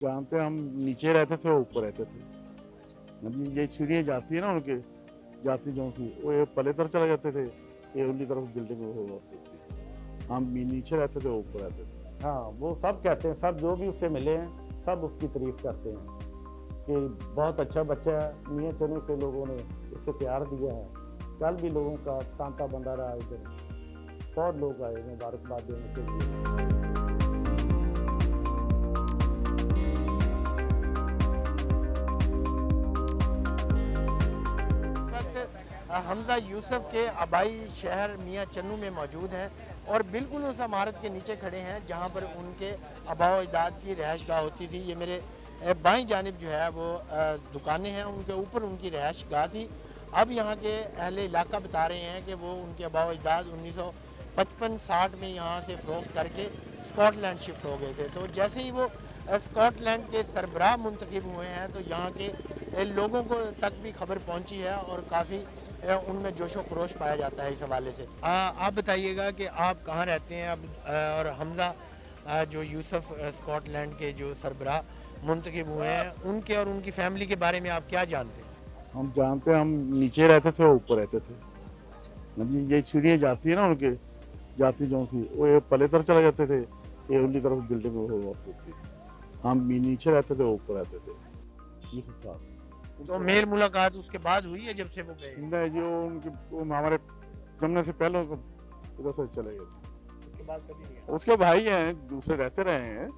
जहाँ पे हम नीचे रहते थे वो ऊपर रहते थे। मतलब ये सीढ़ियाँ जाती है ना उनके, जाती जो थी वो ये पले तरफ चले जाते थे, ये उनकी तरफ बिल्डिंग हो होती थी। हम नीचे रहते थे वो ऊपर रहते थे। हाँ, वो सब कहते हैं, सब जो भी उससे मिले हैं सब उसकी तारीफ करते हैं कि बहुत अच्छा बच्चा है। मियाँ चनू के लोगों ने उससे प्यार दिया है। कल भी लोगों का तांता बंधा रहा इधर, बहुत लोग आए मुबारकबाद देने के लिए। हमजा यूसुफ के आबाई शहर मियाँ चन्नू में मौजूद हैं और बिल्कुल उस इमारत के नीचे खड़े हैं जहाँ पर उनके आबाओ अजदाद की रहायश गाह होती थी। ये मेरे बाईं जानिब जो है वो दुकानें हैं, उनके ऊपर उनकी रहायश गाह थी। अब यहाँ के अहले इलाका बता रहे हैं कि वो उनके आबाओ अजदाद 1955-60 में यहाँ से फ़रोख्त करके स्कॉटलैंड शिफ्ट हो गए थे। तो जैसे ही वो स्कॉटलैंड के सरबराह मुंतखब हुए हैं तो यहाँ के लोगों को तक भी खबर पहुँची है और काफ़ी उनमें जोशो खरोश पाया जाता है इस हवाले से। आप बताइएगा कि आप कहाँ रहते हैं अब, और हमजा जो यूसुफ स्कॉटलैंड के जो सरबराह मुंतखब हुए हैं उनके और उनकी फैमिली के बारे में आप क्या जानते हैं? हम जानते हम नीचे रहते थे वो ऊपर रहते थे। मतलब ये सीढ़ियाँ जाती है ना उनके, जाती जो थी वो ये पले तरफ चले जाते थे, ये उनकी तरफ बिल्डिंग हो होती थी। हम नीचे रहते थे वो ऊपर रहते थे। यूसुफ साहब तो मेल मुलाकात उसके बाद हुई है जब से वो गए? नहीं, जो उनके वो हमारे जमने से पहले इधर से चले गए थे। उसके बाद कभी नहीं आए? उसके भाई हैं, दूसरे रहते रहे हैं,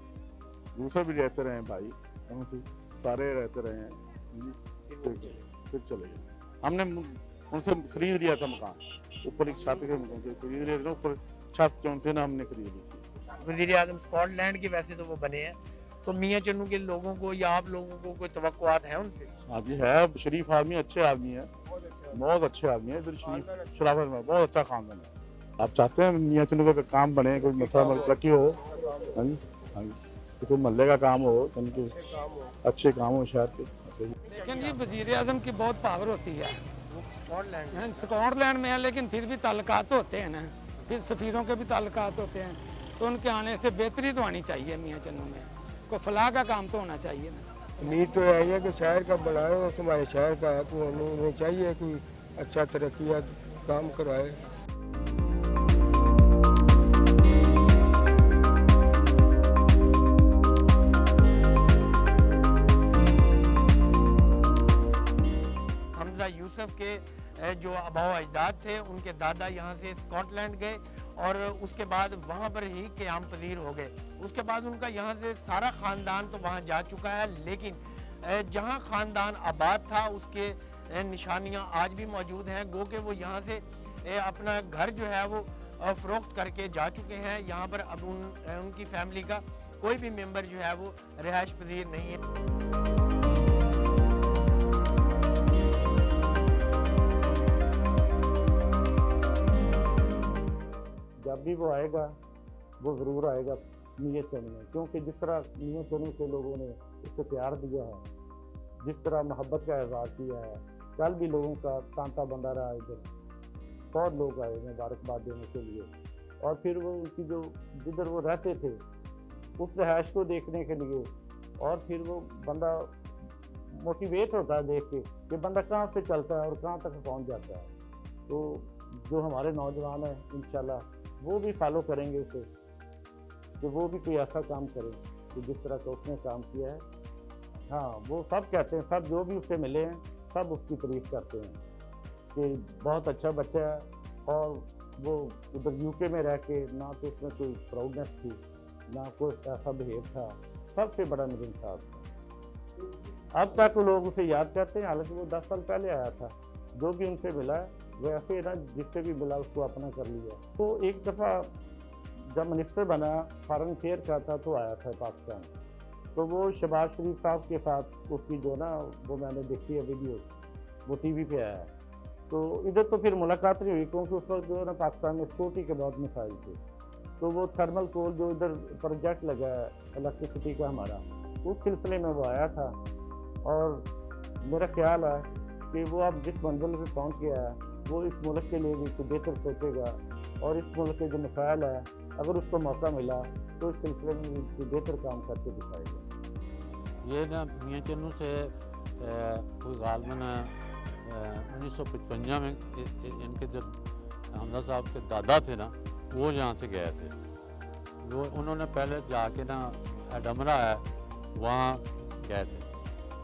दूसरे भी रहते रहे हैं भाई, हम से सारे रहते रहे हैं। फिर चले गए। हमने उनसे खरीद लिया था मकान, ऊपर एक छत के मकान खरीद लिया था, ऊपर छत जो थे ना हमने खरीद ली थी। वज़ीर आज़म स्कॉटलैंड के वैसे तो वो बने हैं, तो मियाँ चन्नू के लोगों को या आप लोगों को कोई तवक्कुआत है उनसे? हाँ जी है, शरीफ आदमी, अच्छे आदमी है, बहुत अच्छे आदमी है। इधर शराफत में बहुत अच्छा खानदान है। आप चाहते हैं मियाँ चन्नू का काम बने, कोई मसला तरक्की हो, हाँ जी, हाँ जी, कोई महल्ले का काम हो, उनके अच्छे काम हो शहर के। लेकिन ये वज़ीर आज़म की बहुत पावर होती है। स्कॉटलैंड स्कॉटलैंड में है लेकिन फिर भी ताल्लुकात होते हैं ना, फिर सफ़ीरों के भी ताल्लुकात होते हैं, तो उनके आने से बेहतरी तो आनी चाहिए। मियाँ चन्नू में कोई फलाह का काम तो होना चाहिए ना। उम्मीद तो यही है कि शहर का बनाए और हमारे शहर का है तो उन्हें चाहिए कि अच्छा तरक्की काम कराए। हमजा यूसुफ के जो आबाओ अजदाद थे उनके दादा यहाँ से स्कॉटलैंड गए और उसके बाद वहाँ पर ही क़याम पज़ीर हो गए। उसके बाद उनका यहाँ से सारा ख़ानदान तो वहाँ जा चुका है, लेकिन जहाँ ख़ानदान आबाद था उसके निशानियाँ आज भी मौजूद हैं। गो के वो यहाँ से अपना घर जो है वो फ़रोख्त करके जा चुके हैं। यहाँ पर अब उनकी फैमिली का कोई भी मेंबर जो है वो रिहाइश पज़ीर नहीं है। जब भी वो आएगा वो ज़रूर आएगा मियाँ चन्नू में, क्योंकि जिस तरह मियाँ चन्नू के लोगों ने उससे प्यार दिया है, जिस तरह मोहब्बत का इज़हार किया है, कल भी लोगों का तांता बंधा रहा इधर, बहुत लोग आए मुबारकबाद देने के लिए। और फिर वो उनकी जो जिधर वो रहते थे उस रहायश को देखने के लिए, और फिर वो बंदा मोटिवेट होता है देख के कि बंदा कहाँ से चलता है और कहाँ तक पहुँच जाता है। तो जो हमारे नौजवान हैं इंशाल्लाह वो भी फॉलो करेंगे उसे, कि वो भी कोई ऐसा काम करें कि जिस तरह का उसने काम किया है। हाँ, वो सब कहते हैं, सब जो भी उससे मिले हैं सब उसकी तारीफ करते हैं कि बहुत अच्छा बच्चा है। और वो उधर यूके में रह के ना तो उसमें कोई प्राउडनेस थी, ना कोई ऐसा बिहेव था, सबसे बड़ा मिलनसार था। अब तक लोग उसे याद करते हैं, हालांकि वो 10 साल पहले आया था। जो भी उनसे मिला है वो ऐसे ना जिससे भी मिला उसको अपना कर लिया। तो एक दफ़ा जब मिनिस्टर बना, फॉरेन अफेयर का था, तो आया था पाकिस्तान। तो वो शहबाज शरीफ साहब के साथ उसकी जो ना वो मैंने देखी है वीडियो, वो टीवी पे आया है। तो इधर तो फिर मुलाकात नहीं हुई क्योंकि उस वक्त जो है ना पाकिस्तान में सिक्योरिटी के बहुत मसाइल थे। तो वो थर्मल कोल जो इधर प्रोजेक्ट लगा है इलेक्ट्रिसिटी का हमारा, उस सिलसिले में वो आया था। और मेरा ख्याल है कि वो अब जिस मंजिल पे पहुंच गया है वो इस मुल्क के लिए भी कुछ बेहतर सोचेगा, और इस मुल्क के जो मसाइल है अगर उसको मौका मिला तो इस सिलसिले में भी बेहतर काम करके दिखाएगा। ये ना मियाँ चन्नू से कोई गालमन 1955 में इनके जब हमजा साहब के दादा थे ना, वो यहाँ से गए थे। वो उन्होंने पहले जाके ना डमरा है वहाँ गए थे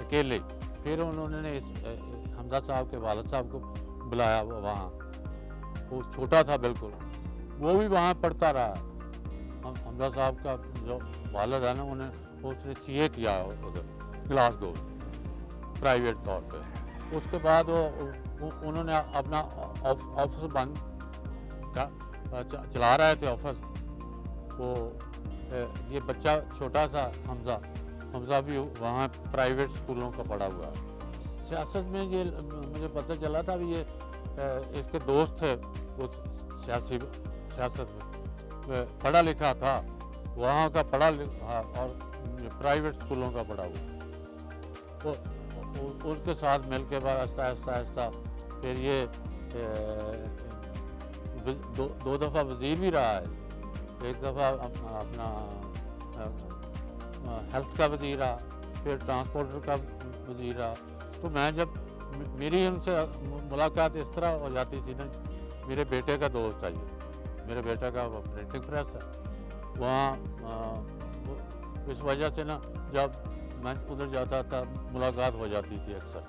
अकेले। फिर उन्होंने इस हमजा साहब के वालिद साहब को बुलाया वहाँ। वो छोटा था बिल्कुल, वो भी वहाँ पढ़ता रहा। हमजा साहब का जो वालिद है ना, उसने सीए किया उधर ग्लासगो प्राइवेट तौर पे। उसके बाद वो उन्होंने अपना ऑफिस बंद चला रहे थे ऑफिस। वो ये बच्चा छोटा था हमजा भी वहाँ प्राइवेट स्कूलों का पढ़ा हुआ है। सियासत में ये मुझे पता चला था भी ये इसके दोस्त थे, वो सियासत में पढ़ा लिखा था, वहाँ का पढ़ा लिखा और प्राइवेट स्कूलों का पढ़ा हुआ। तो उनके साथ मिल के बाद आहिस्ता फिर ये दो दफ़ा वज़ीर भी रहा है। एक दफ़ा अपना हेल्थ का वज़ीर रहा, फिर ट्रांसपोर्टर का वज़ीर रहा। तो मैं जब मेरी उनसे मुलाकात इस तरह हो जाती थी ना, मेरे बेटे का दोस्त चाहिए, मेरे बेटे का प्रिंटिंग प्रेस है वहाँ। इस वजह से ना जब मैं उधर जाता था मुलाकात हो जाती थी अक्सर।